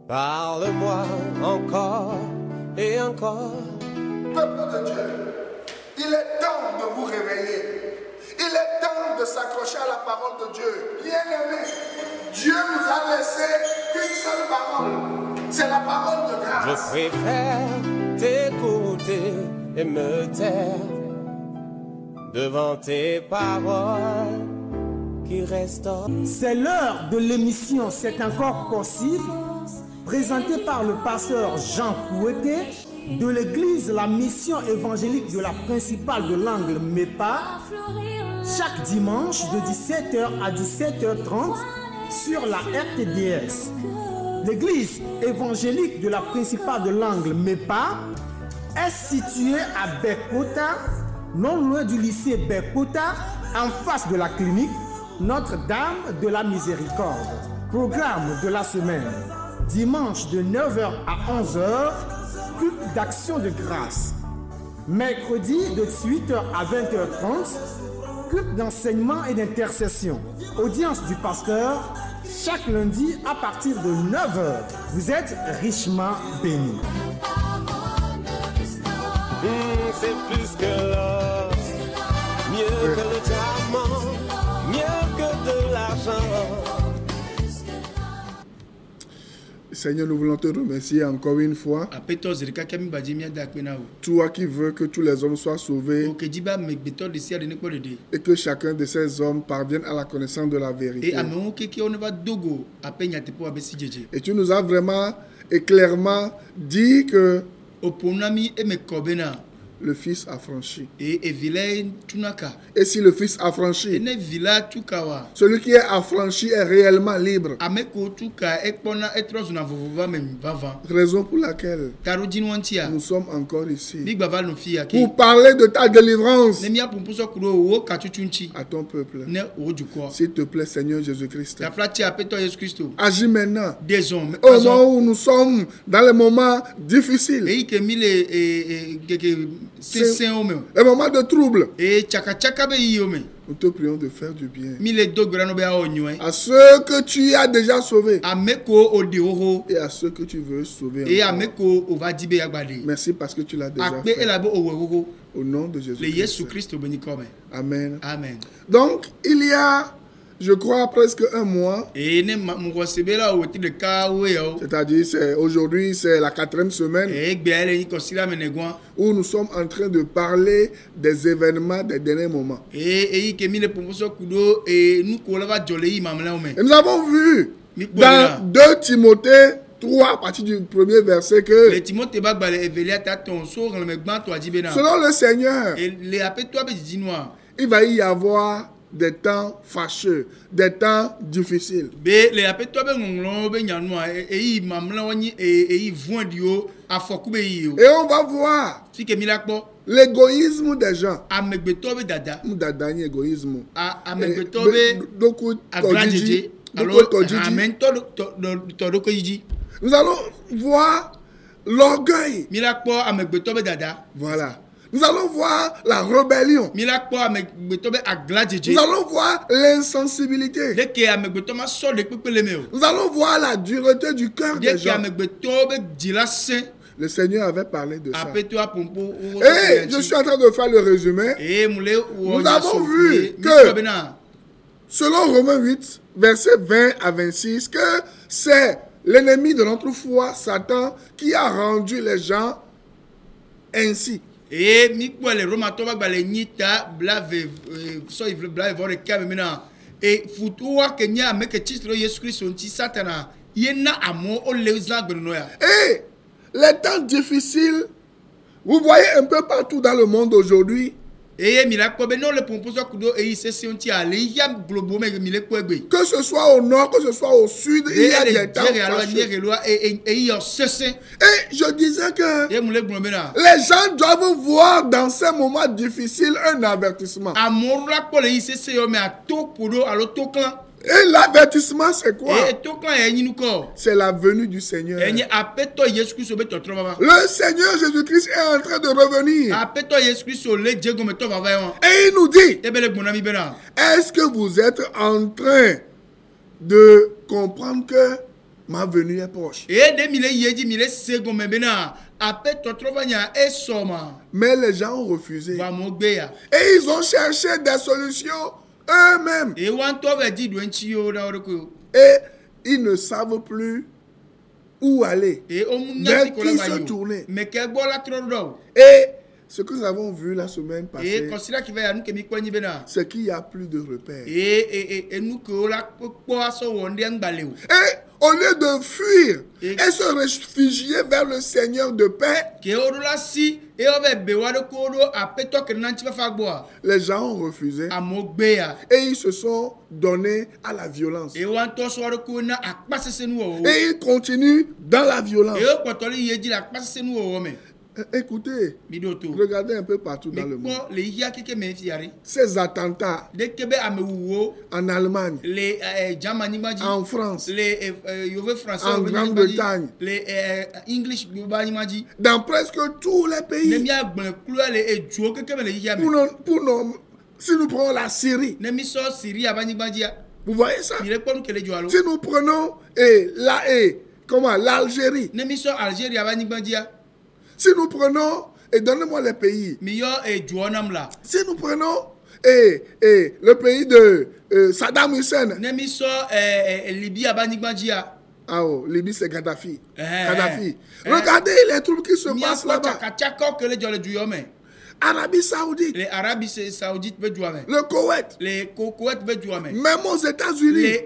Parle-moi encore et encore. Peuple de Dieu, il est temps de vous réveiller. Il est temps de s'accrocher à la parole de Dieu. Bien-aimé, Dieu nous a laissé qu'une seule parole. C'est la parole de grâce. Je préfère t'écouter et me taire devant tes paroles qui restaurent. C'est l'heure de l'émission C'est encore possible, présentée par le pasteur Jean Kouété de l'église La Mission évangélique de la principale de l'Angle MEPA, chaque dimanche de 17h à 17h30 sur la RTDS. L'église évangélique de la principale de l'Angle MEPA est située à Bekota, non loin du lycée Bekota, en face de la clinique Notre-Dame de la Miséricorde. Programme de la semaine. Dimanche de 9h à 11h, culte d'action de grâce. Mercredi de 18h à 20h30, culte d'enseignement et d'intercession. Audience du pasteur chaque lundi à partir de 9h. Vous êtes richement bénis. C'est plus que l'or, mieux que le diamant, mieux que de l'argent. Seigneur, nous voulons te remercier encore une fois. Toi qui veux que tous les hommes soient sauvés et que chacun de ces hommes parvienne à la connaissance de la vérité. Et tu nous as vraiment et clairement dit que le Fils a franchi. Et si le Fils a franchi, celui qui est affranchi est réellement libre. Raison pour laquelle nous sommes encore ici pour parler de ta délivrance à ton peuple. S'il te plaît, Seigneur Jésus-Christ, agis maintenant au moment où nous sommes dans les moments difficiles, un moment de trouble. Nous te prions de faire du bien à ceux que tu as déjà sauvés et à ceux que tu veux sauver. Merci parce que tu l'as déjà fait. Au nom de Jésus-Christ. Amen. Amen. Donc, il y a, je crois, presque un mois, c'est-à-dire aujourd'hui, c'est la 4e semaine, où nous sommes en train de parler des événements des derniers moments. Et nous avons vu dans 2 Timothée 3, à partir du premier verset, que selon le Seigneur, il va y avoir des temps fâcheux, des temps difficiles. Et on va voir l'égoïsme des gens. Nous allons voir l'orgueil. Voilà. Nous allons voir la rébellion. Nous allons voir l'insensibilité. Nous allons voir la dureté du cœur des gens. Le Seigneur avait parlé de ça. Et je suis en train de faire le résumé. Nous avons vu que, selon Romains 8, versets 20 à 26, que c'est l'ennemi de notre foi, Satan, qui a rendu les gens ainsi. Et les temps difficiles, vous voyez un peu partout dans le monde aujourd'hui, que ce soit au nord, que ce soit au sud, il y a des temps fâcheux. Et je disais que les gens doivent voir dans ces moments difficiles un avertissement. Et l'avertissement, c'est quoi? C'est la venue du Seigneur. Le Seigneur Jésus-Christ est en train de revenir. Et il nous dit, est-ce que vous êtes en train de comprendre que Ma venue est proche. Mais les gens ont refusé. Et ils ont cherché des solutions eux-mêmes. Et ils ne savent plus où aller. Vers qui se tourner. Et ce que nous avons vu la semaine passée, c'est qu'il n'y a plus de repères. Et au lieu de fuir et se réfugier vers le Seigneur de paix, les gens ont refusé et ils se sont donnés à la violence. Et ils continuent dans la violence. Écoutez, regardez un peu partout dans le monde. Ces attentats en Allemagne, en France, en Grande-Bretagne, dans presque tous les pays. Si nous prenons la Syrie, vous voyez ça? Si nous prenons l'Algérie, si nous prenons, et donnez-moi les pays. Si nous prenons le pays de Saddam Hussein. Libye c'est Gaddafi. Regardez les trucs qui se passent là-bas. Arabie Saoudite. Le Koweït. Même aux États-Unis.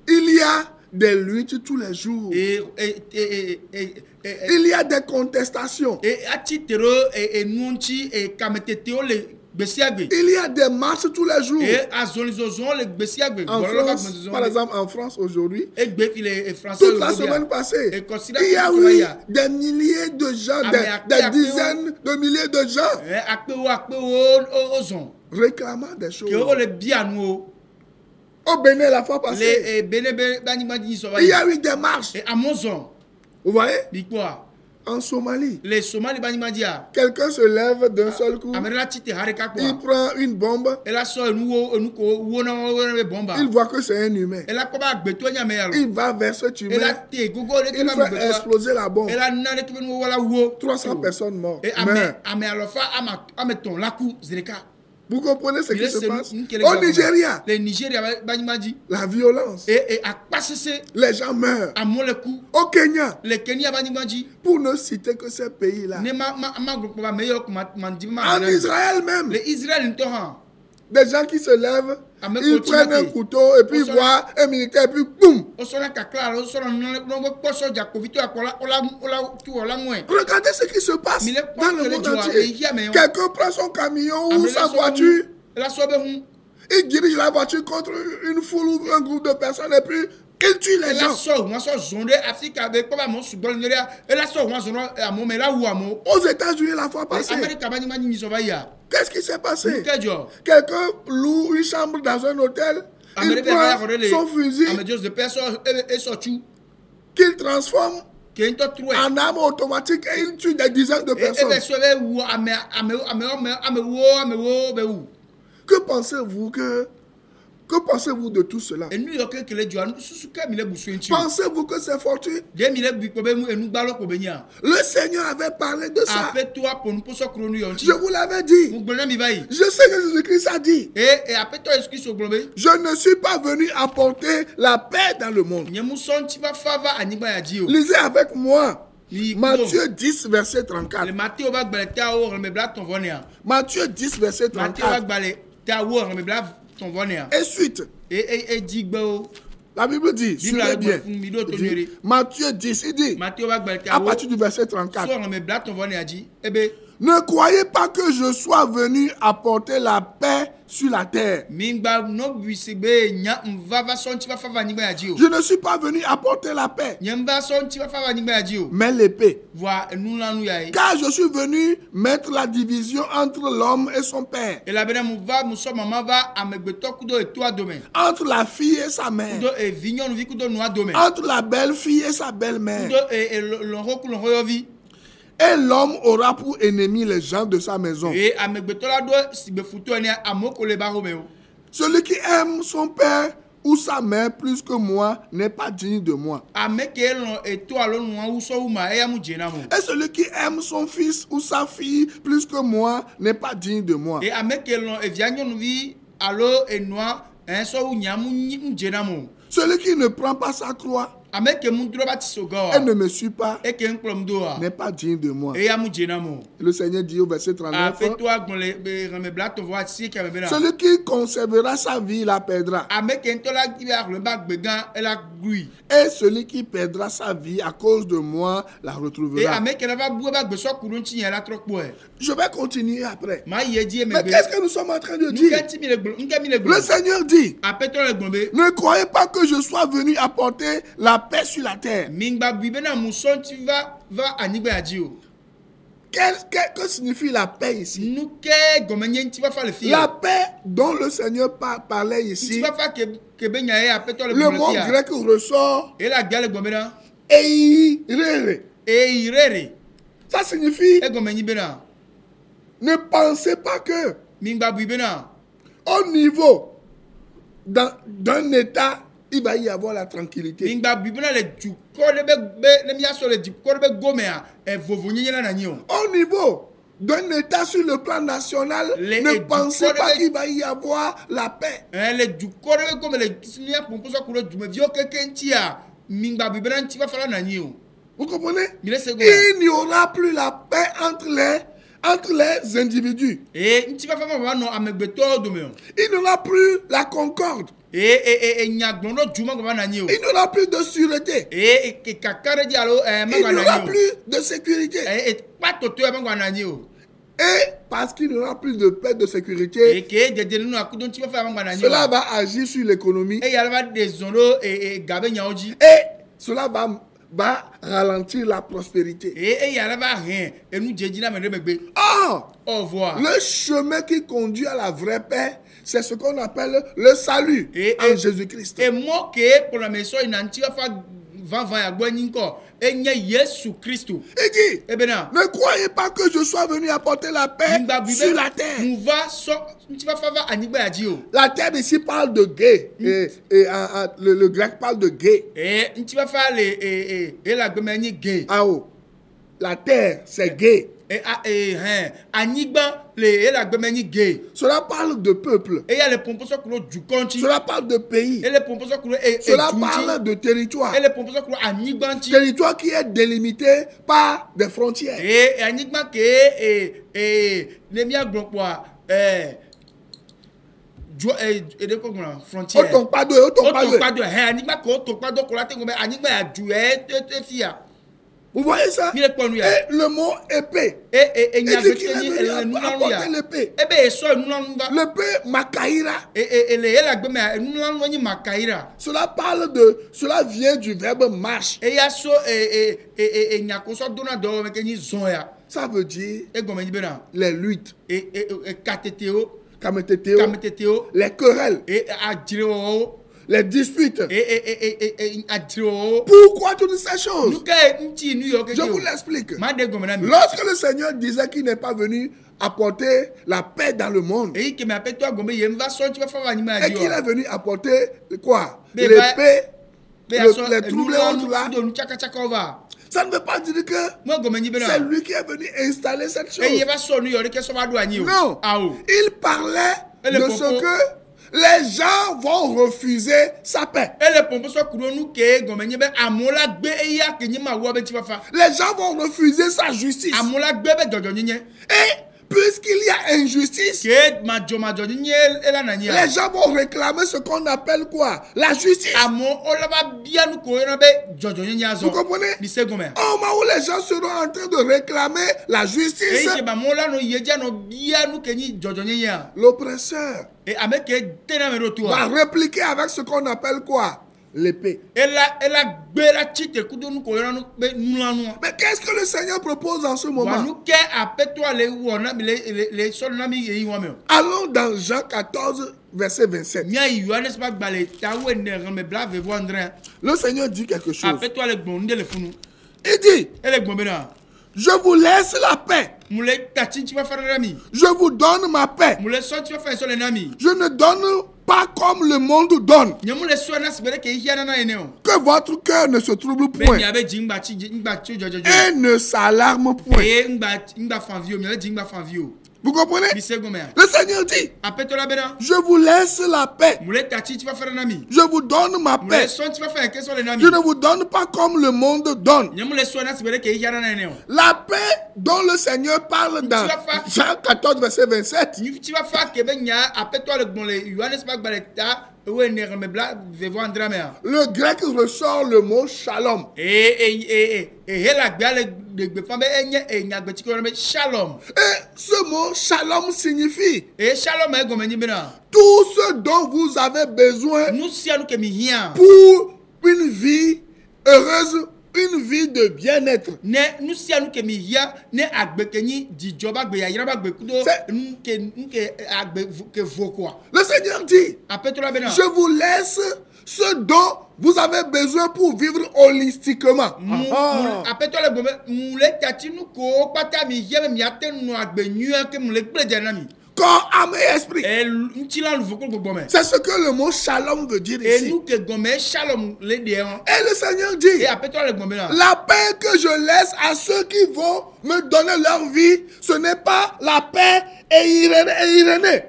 Il y a des luttes tous les jours. Il y a des contestations. Il y a des marches tous les jours. En France, par exemple, en France aujourd'hui, toute la semaine passée, il y a eu des milliers de gens, des dizaines de milliers de gens réclamant des choses. Au Bénin, la fois passée, il y a eu des marches. Vous voyez? En Somalie, quelqu'un se lève d'un seul coup, il prend une bombe, il voit que c'est un humain, il va vers cet humain, il fait exploser la bombe, 300 personnes mortes. Vous comprenez ce qui se passe? Au Nigeria, la violence, les gens meurent. Au Kenya, pour ne citer que ces pays-là. En Israël même, des gens qui se lèvent, ils prennent un couteau et puis voient un militaire et puis boum. Regardez ce qui se passe dans le monde entier. Quelqu'un prend son camion ou sa voiture, il dirige la voiture contre une foule ou un groupe de personnes et puis il tue les gens. Aux États-Unis la fois passée, qu'est-ce qui s'est passé? Quelqu'un loue une chambre dans un hôtel, il prend son fusil, qu'il transforme en arme automatique et il tue des dizaines de personnes. Que pensez-vous de tout cela? Pensez-vous que c'est fortuit? Le Seigneur avait parlé de ça. Je vous l'avais dit. Je sais que Jésus-Christ a dit: je ne suis pas venu apporter la paix dans le monde. Lisez avec moi Matthieu 10, verset 34. Matthieu 10, verset 34. Et suite. La Bible dit, suivez bien. Matthieu 10, il dit, à partir du verset 34. Ne croyez pas que je sois venu apporter la paix sur la terre. Je ne suis pas venu apporter la paix, mais l'épée. Car je suis venu mettre la division entre l'homme et son père, entre la fille et sa mère, entre la belle-fille et sa belle-mère. Et l'homme aura pour ennemi les gens de sa maison. Celui qui aime son père ou sa mère plus que moi n'est pas digne de moi. Et celui qui aime son fils ou sa fille plus que moi n'est pas digne de moi. Celui qui ne prend pas sa croix et ne me suit pas n'est pas digne de moi. Le Seigneur dit au verset 39, celui qui conservera sa vie la perdra. Et celui qui perdra sa vie à cause de moi la retrouvera. Je vais continuer après. Mais qu'est-ce que nous sommes en train de dire? Le Seigneur dit, ne croyez pas que je sois venu apporter la paix sur la terre. Que signifie la paix ici? La paix dont le Seigneur parlait ici, le mot grec ressort eirere. Ça signifie ne pensez pas que au niveau d'un état il va y avoir la tranquillité. Au niveau d'un état sur le plan national, ne pensez pas qu'il va y avoir la paix. Vous comprenez? Il n'y aura plus la paix entre les individus. Il n'y aura plus la concorde. Il n'y aura plus de sûreté. Il n'y aura plus de sécurité. Et parce qu'il n'y aura plus de paix, de sécurité, cela va agir sur l'économie. Et cela va ralentir la prospérité. Le chemin qui conduit à la vraie paix, c'est ce qu'on appelle le salut en Jésus-Christ. Il dit, ne croyez pas que je sois venu apporter la paix sur la terre. La terre ici parle de gay. Le grec parle de gay. La terre, c'est gay. Cela parle de peuple. Cela parle de pays. Cela parle de territoire. Territoire qui est délimité par des frontières. Vous voyez ça? Et le mot épée. Il dit qu'il est venu apporter l'épée. L'épée Makaïra. Cela vient du verbe marche. Ça veut dire les luttes, les querelles, les disputes. Pourquoi toutes ces choses? Je vous l'explique. Lorsque le Seigneur disait qu'il n'est pas venu apporter la paix dans le monde, et qu'il est venu apporter quoi? L'épée, les troubles et autres là. Ça ne veut pas dire que c'est lui qui est venu installer cette chose. Non. Il parlait de ce que les gens vont refuser sa paix. Les gens vont refuser sa justice. Et puisqu'il y a injustice, les gens vont réclamer ce qu'on appelle quoi? La justice. Vous comprenez? Au moment où les gens seront en train de réclamer la justice, l'oppresseur va répliquer avec ce qu'on appelle quoi? L'épée. Mais qu'est-ce que le Seigneur propose en ce moment? Allons dans Jean 14, verset 27. Le Seigneur dit quelque chose. Il dit, Je vous laisse la paix. Je vous donne ma paix. Je ne donne pas comme le monde donne. Que votre cœur ne se trouble point et ne s'alarme point. Vous comprenez? Le Seigneur dit, je vous laisse la paix. Je vous donne ma paix. Je ne vous donne pas comme le monde donne. La paix dont le Seigneur parle dans Jean 14, verset 27. Le grec ressort le mot shalom. Et ce mot shalom signifie tout ce dont vous avez besoin pour une vie heureuse, une vie de bien-être. Le Seigneur dit, je vous laisse ce dont vous avez besoin pour vivre holistiquement. Corps, âme et esprit. C'est ce que le mot shalom veut dire ici. Et le Seigneur dit, la paix que je laisse à ceux qui vont me donner leur vie, ce n'est pas la paix irénée.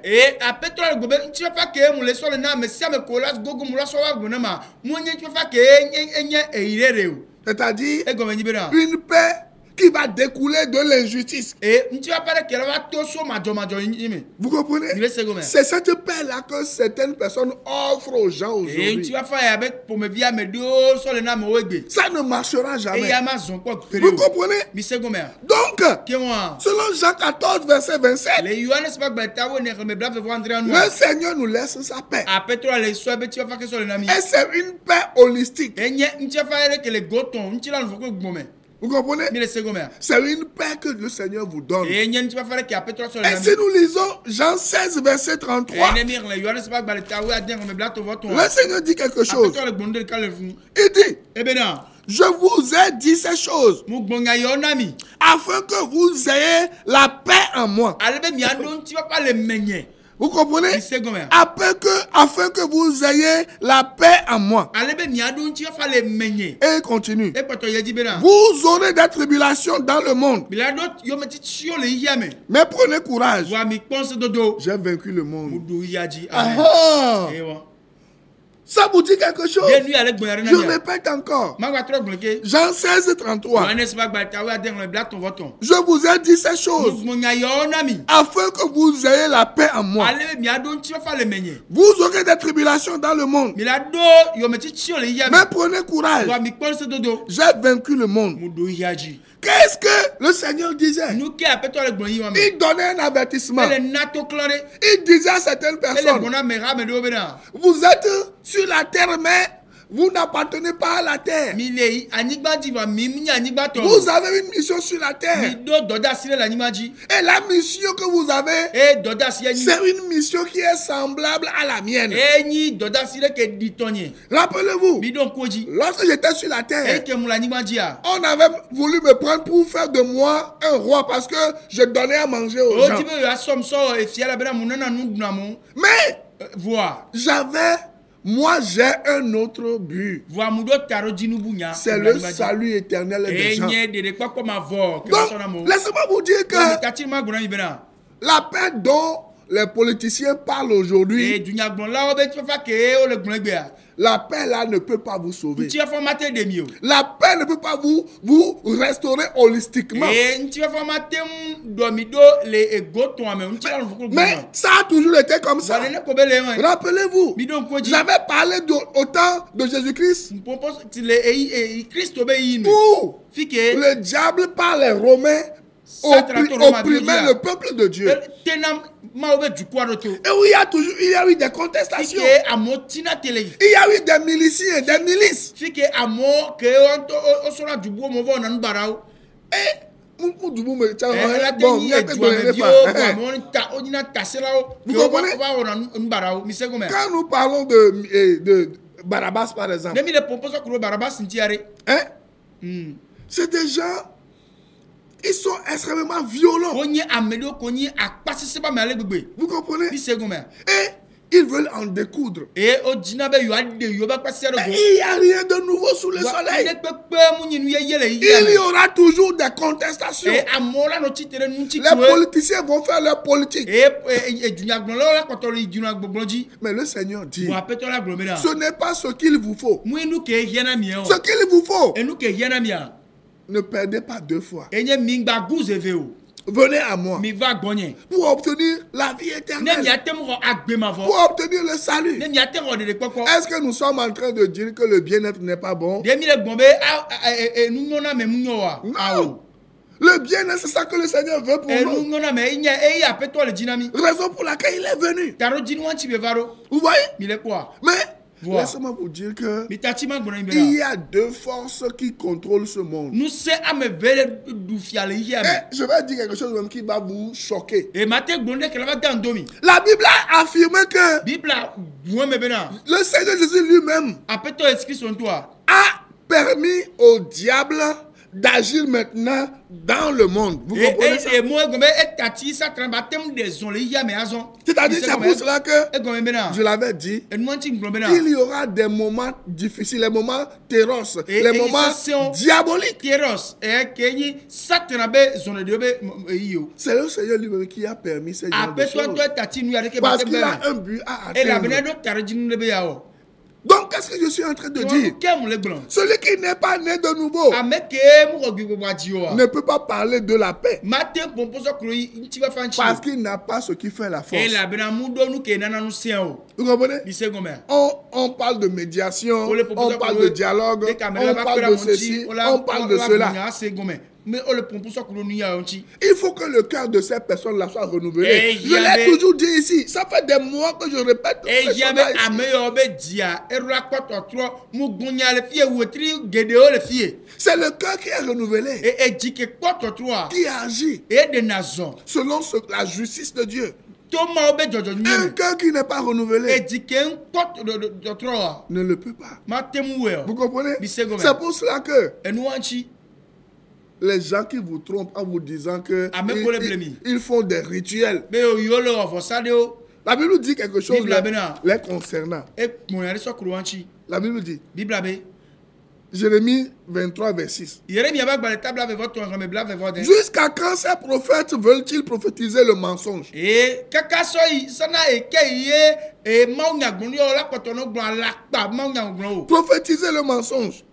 C'est-à-dire une paix qui va découler de l'injustice. Vous comprenez? C'est cette paix-là que certaines personnes offrent aux gens aujourd'hui. Ça ne marchera jamais. Vous comprenez? Donc, selon Jean 14, verset 27, le Seigneur nous laisse sa paix. Et c'est une paix holistique. Vous comprenez? C'est une paix que le Seigneur vous donne. Et si nous lisons Jean 16, verset 33, le Seigneur dit quelque chose. Il dit, je vous ai dit ces choses afin que vous ayez la paix en moi. Vous comprenez? Afin que vous ayez la paix en moi. Et il continue. Vous aurez des tribulations dans le monde. Mais prenez courage. J'ai vaincu le monde. Ça vous dit quelque chose? Je répète encore. Jean 16, 33. Je vous ai dit ces choses afin que vous ayez la paix en moi. Vous aurez des tribulations dans le monde. Mais prenez courage. J'ai vaincu le monde. Qu'est-ce que le Seigneur disait? Il donnait un avertissement. Il disait à certaines personnes, vous êtes sur la terre, mais vous n'appartenez pas à la terre. Vous avez une mission sur la terre. Et la mission que vous avez, c'est une mission qui est semblable à la mienne. Rappelez-vous, lorsque j'étais sur la terre, on avait voulu me prendre pour faire de moi un roi parce que je donnais à manger aux gens. Mais moi, j'ai un autre but. C'est le salut éternel des gens. Donc, laissez-moi vous dire que la paix dont les politiciens parlent aujourd'hui, la paix là ne peut pas vous sauver. La paix ne peut pas vous restaurer holistiquement. Mais ça a toujours été comme ça. Rappelez-vous, j'avais parlé au temps de Jésus-Christ où le diable par les Romains opprimait le peuple de Dieu. Et où il y a eu des contestations. Il y a eu des miliciens, des milices. Et vous comprenez? Quand nous parlons de Barabbas par exemple, c'est des gens Ils sont extrêmement violents. Vous comprenez? Et ils veulent en découdre. Et il n'y a rien de nouveau sous le soleil. Il y aura toujours des contestations. Les politiciens vont faire leur politique. Mais le Seigneur dit, ce n'est pas ce qu'il vous faut. Ce qu'il vous faut. Ne perdez pas deux fois. Venez à moi pour obtenir la vie éternelle, pour obtenir le salut. Est-ce que nous sommes en train de dire que le bien-être n'est pas bon? Non. Le bien-être, c'est ça que le Seigneur veut pour nous. Raison pour laquelle il est venu. Vous voyez? Mais laissez-moi vous dire que il y a deux forces qui contrôlent ce monde. Et je vais dire quelque chose même qui va vous choquer. La Bible a affirmé que le Seigneur Jésus lui-même a permis au diable d'agir maintenant dans le monde. Vous comprenez ça? C'est-à-dire, c'est pour cela que je l'avais dit, il y aura des moments difficiles, les moments téros, les moments diaboliques. C'est le Seigneur lui-même qui a permis ces gens de choses. Parce qu'il a un but à atteindre. Donc, qu'est-ce que je suis en train de dire? Celui qui n'est pas né de nouveau ne peut pas parler de la paix. Parce qu'il n'a pas ce qui fait la force. Vous comprenez? On parle de médiation, on parle de dialogue, on parle de ceci, on parle de cela. Il faut que le cœur de ces personnes-là soit renouvelé. Je l'ai toujours dit ici. Ça fait des mois que je répète. C'est le cœur qui est renouvelé, qui agit selon la justice de Dieu. Un cœur qui n'est pas renouvelé ne le peut pas. Vous comprenez? C'est pour cela que les gens qui vous trompent en vous disant que ils font des rituels. La Bible dit quelque chose les concernant. La Bible dit, Jérémie 23, vers 6. Jusqu'à quand ces prophètes veulent-ils prophétiser le mensonge? Prophétiser le mensonge.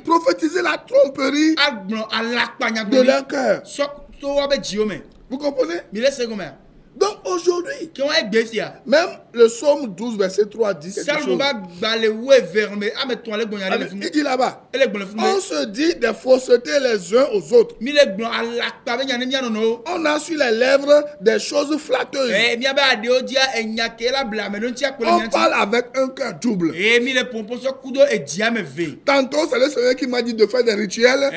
Prophétiser la tromperie de leur cœur. Vous comprenez? Donc aujourd'hui, même le psaume 12, verset 3 dit quelque chose. Il dit là-bas, on se dit des faussetés les uns aux autres. On a sur les lèvres des choses flatteuses. On parle avec un cœur double. Tantôt, c'est le Seigneur qui m'a dit de faire des rituels.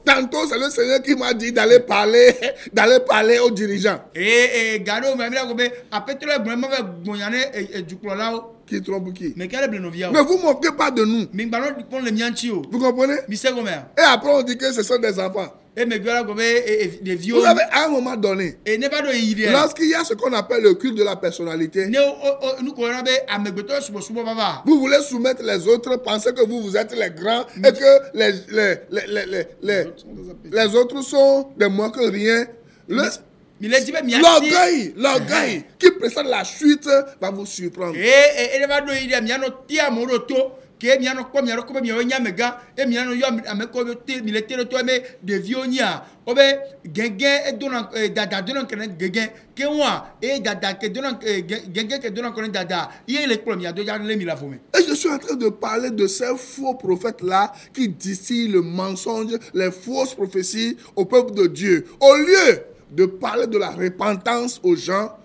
Tantôt, c'est le Seigneur qui m'a dit d'aller parler aux dirigeants. Qui trompe qui? Ne vous moquez pas de nous. Vous comprenez? Et après on dit que ce sont des enfants. Vous avez à un moment donné, lorsqu'il y a ce qu'on appelle le culte de la personnalité, vous voulez soumettre les autres, pensez que vous êtes les grands et que les autres sont des moins que rien. L'orgueil qui précède la chute va vous surprendre. Et je suis en train de parler de ces faux prophètes-là qui distillent le mensonge, les fausses prophéties au peuple de Dieu. Au lieu de parler de la repentance aux gens,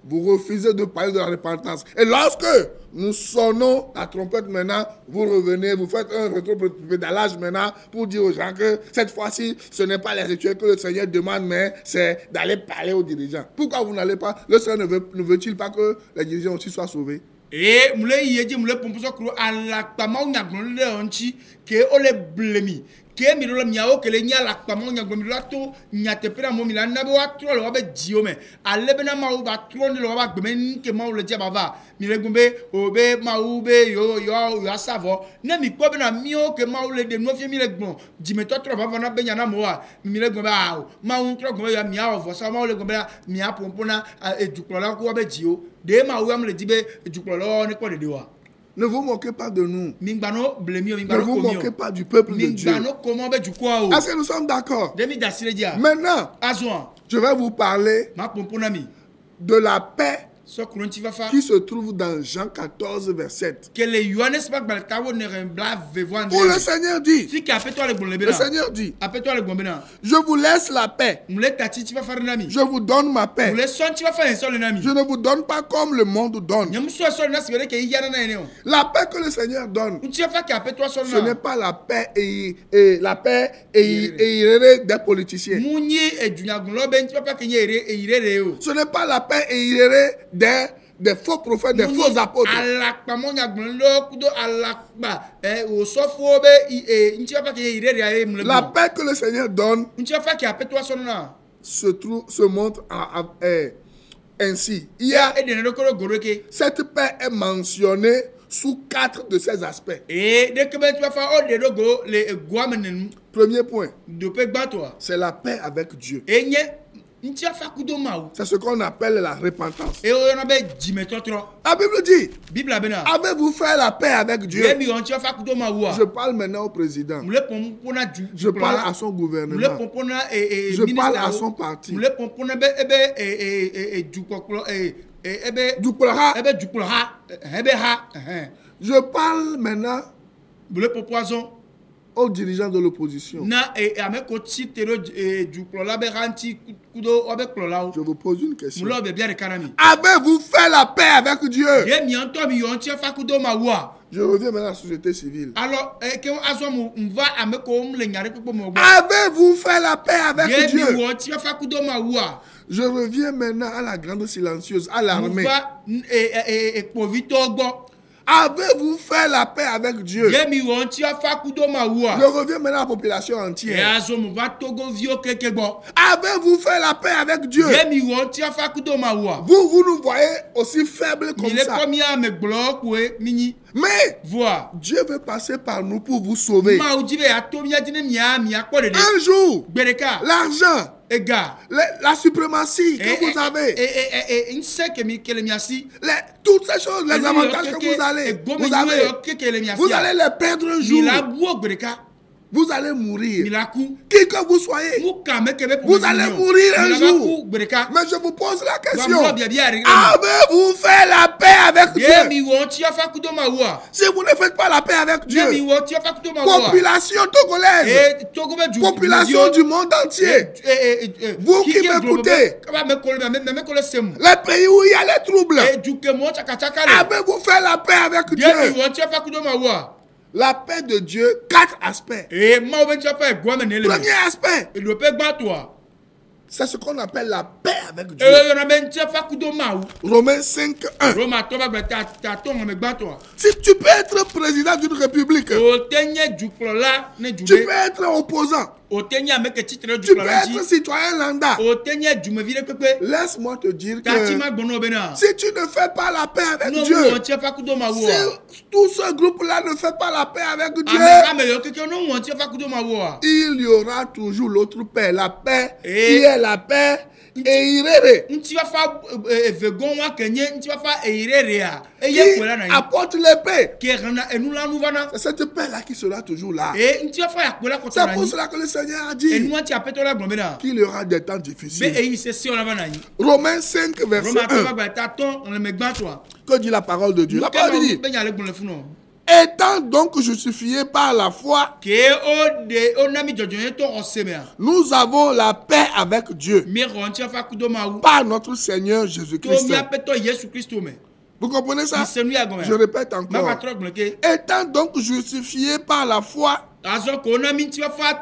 vous refusez de parler de la repentance. Et lorsque nous sonnons la trompette maintenant, vous revenez, vous faites un rétro-pédalage maintenant pour dire aux gens que cette fois-ci, ce n'est pas les rituels que le Seigneur demande, mais c'est d'aller parler aux dirigeants. Pourquoi vous n'allez pas? Le Seigneur ne veut-il pas que les dirigeants aussi soient sauvés? Et moulé yéji moulé pomposo kuro alakpama onyagbon le onchi ke ole blemi ke mi lo miao ke le nya alakpama onyagbon mi lo to nyatepera mo mi la na be wa tro le wa be jio me alebe na ma u ba tro le wa gbe me ke ma u le je baba mi le gbe obe ma u be yo asavo ne mi ko be na mi o ke ma u le de no fie mi le gbon jime to tro baba na be nya na mo wa mi le gbe ba ma u tro gbe ya mi a ofo sa ma u le gbe mi a pompona eduklo la ko wa be jio de ma u am le dibe eduklo lo ni ko de wa. Ne vous moquez pas de nous. Ne vous moquez pas du peuple de Dieu. Est-ce que nous sommes d'accord? Maintenant, je vais vous parler de la paix qui se trouve dans Jean 14, verset 7. Où le Seigneur dit, je vous laisse la paix. Je vous donne ma paix. Je ne vous donne pas comme le monde donne. La paix que le Seigneur donne, ce n'est pas la paix des politiciens. Ce n'est pas la paix des faux prophètes, des faux apôtres. La paix que le Seigneur donne se montre ainsi. Cette paix est mentionnée sous 4 de ses aspects. Premier point, c'est la paix avec Dieu. C'est ce qu'on appelle la repentance. La Bible dit, avez-vous fait la paix avec Dieu? Je parle maintenant au président. Je parle à son gouvernement. Je parle à son parti. Je parle maintenant aux dirigeants de l'opposition. Je vous pose une question. Avez-vous fait la paix avec Dieu? Je reviens maintenant à la société civile. Avez-vous fait la paix avec Dieu? Je reviens maintenant à la grande silencieuse, à l'armée. Avez-vous fait la paix avec Dieu? Je reviens maintenant à la population entière. Avez-vous fait la paix avec Dieu? Vous nous voyez aussi faibles comme ça. Mais Dieu veut passer par nous pour vous sauver. Un jour, l'argent, la suprématie que vous avez, toutes ces choses, les avantages que vous avez, vous allez les perdre un jour. Vous allez mourir. Qui que vous soyez, vous allez mourir un jour. Mais je vous pose la question. Avez-vous fait la paix avec Dieu? Si vous ne faites pas la paix avec Dieu, population togolaise, population du monde entier, vous qui m'écoutez, les pays où il y a les troubles, avez-vous fait la paix avec Dieu? La paix de Dieu, 4 aspects. Premier aspect, c'est ce qu'on appelle la paix avec Dieu. Romains 5, 1. Si tu peux être président d'une république, tu peux être opposant, tu peux être citoyen lambda. Laisse-moi te dire que si tu ne fais pas la paix avec Dieu, si tout ce groupe-là ne fait pas la paix avec Dieu, il y aura toujours l'autre paix, la paix qui est la paix qui apporte l'épée. C'est cette paix-là qui sera toujours là. C'est pour cela que le Seigneur a dit qu'il y aura des temps difficiles. Romains 5, verset 1. Que dit la parole de Dieu? La parole dit, étant donc justifiés par la foi, nous avons la paix avec Dieu par notre Seigneur Jésus-Christ. Vous comprenez ça? Je répète encore. Étant donc justifiés par la foi,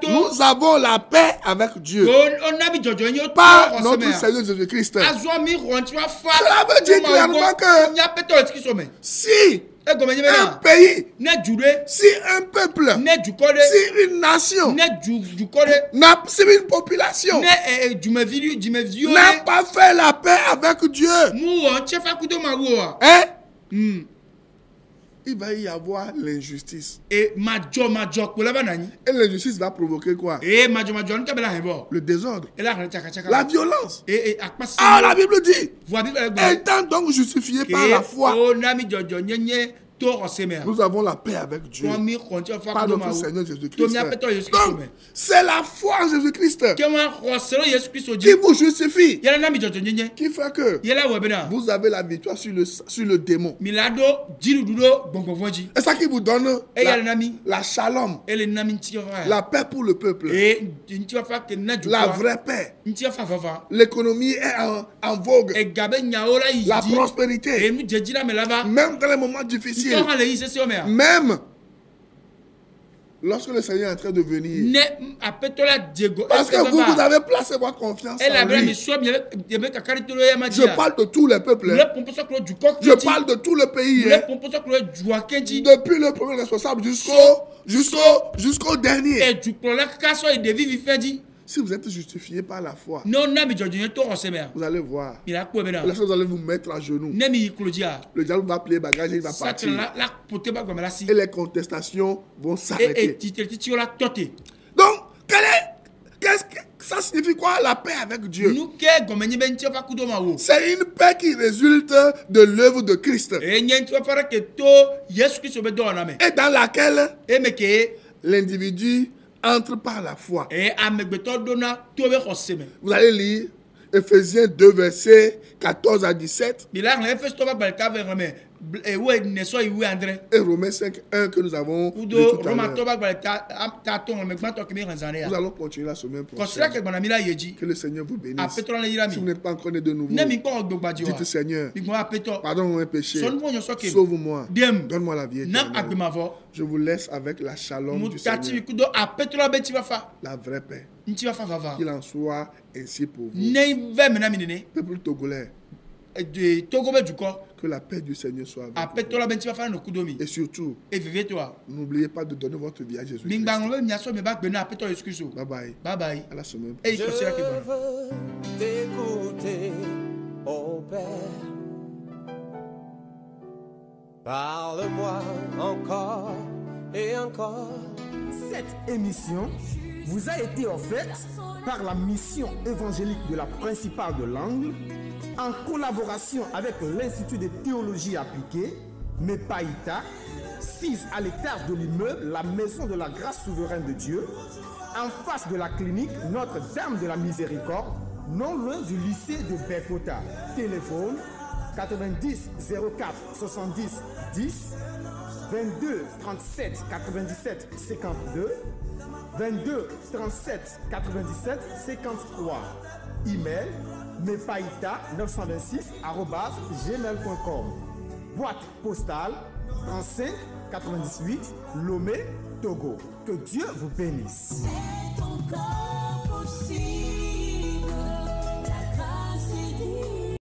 Nous avons la paix avec Dieu par notre Seigneur Jésus-Christ. Cela veut dire clairement que si un pays, si un peuple, si une nation, si une population n'a pas fait la paix avec Dieu, hein? Il va y avoir l'injustice. Et l'injustice va provoquer quoi? Le désordre. La violence. Ah, la Bible dit, étant donc justifié par la foi, nous avons la paix avec Dieu par notre Seigneur Jésus-Christ. Donc, c'est la foi en Jésus-Christ qui vous justifie, qui fait que vous avez la victoire sur le démon. Et ça qui vous donne la shalom, la paix pour le peuple, la vraie paix. L'économie est en vogue, la prospérité, même dans les moments difficiles. Même lorsque le Seigneur est en train de venir, parce que vous avez placé votre confiance en lui. Je parle de tous les peuples, je parle de tout le pays, depuis le premier responsable jusqu'au dernier. Si vous êtes justifié par la foi, vous allez voir, vous allez vous mettre à genoux. Le diable va plier bagage et il va partir. Et les contestations vont s'arrêter. Donc, qu'est-ce que ça signifie quoi la paix avec Dieu? C'est une paix qui résulte de l'œuvre de Christ. Et dans laquelle l'individu entre par la foi. Vous allez lire Ephésiens 2, versets 14 à 17. Et Romains 5, 1 que nous avons lu tout à l'heure. Nous allons continuer la semaine prochaine. Que le Seigneur vous bénisse. Si vous n'êtes pas encore né de nouveau, dites Seigneur, pardonne mes péchés, sauve-moi, donne-moi la vie éternelle. Je vous laisse avec la shalom du Seigneur, la vraie paix. Qu'il en soit ainsi pour vous. Peuple togolais, que la paix du Seigneur soit avec vous. Et surtout, n'oubliez pas de donner votre vie à Jésus. Bye bye. Bye bye. À la semaine prochaine. Je veux t'écouter, ô Père. Parle-moi encore et encore. Cette émission vous a été offerte par la mission évangélique de la Principale de l'Angle, en collaboration avec l'Institut de théologie appliquée, MEPAITA, 6 à l'étage de l'immeuble La Maison de la Grâce Souveraine de Dieu, en face de la clinique Notre-Dame de la Miséricorde, non loin du lycée de Bekota. Téléphone 90 04 70 10, 22 37 97 52, 22 37 97 53. Email mepaïta926@gmail.com. Boîte postale 35 98 Lomé, Togo. Que Dieu vous bénisse. C'est encore possible.